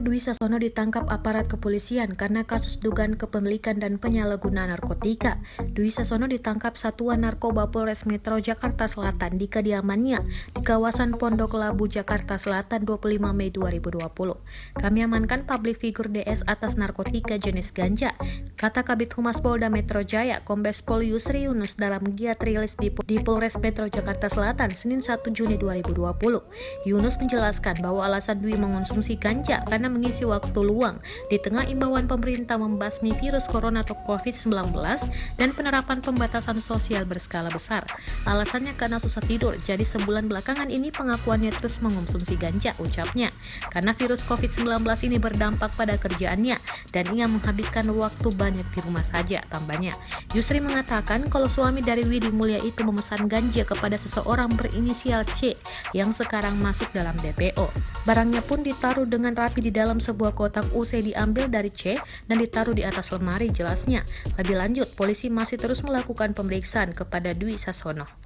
Dwi Sasono ditangkap aparat kepolisian karena kasus dugaan kepemilikan dan penyalahgunaan narkotika. Dwi Sasono ditangkap Satuan Narkoba Polres Metro Jakarta Selatan di kediamannya di kawasan Pondok Labu, Jakarta Selatan 25 Mei 2020. Kami amankan publik figur DS atas narkotika jenis ganja, kata Kabid Humas Polda Metro Jaya, Kombes Pol Yusri Yunus dalam giat rilis di Polres Metro Jakarta Selatan, Senin 1 Juni 2020. Yunus menjelaskan bahwa alasan Dwi mengonsumsi ganja karena mengisi waktu luang di tengah imbauan pemerintah membasmi virus corona atau COVID-19 dan penerapan pembatasan sosial berskala besar. Alasannya karena susah tidur, jadi sebulan belakangan ini pengakuannya terus mengonsumsi ganja, ucapnya. Karena virus COVID-19 ini berdampak pada kerjaannya dan ia menghabiskan waktu banyak di rumah saja, tambahnya. Yusri mengatakan kalau suami dari Widi Mulia itu memesan ganja kepada seseorang berinisial C yang sekarang masuk dalam DPO. Barangnya pun ditaruh dengan rapi di dalam sebuah kotak usai diambil dari C dan ditaruh di atas lemari, jelasnya. Lebih lanjut, polisi masih terus melakukan pemeriksaan kepada Dwi Sasono.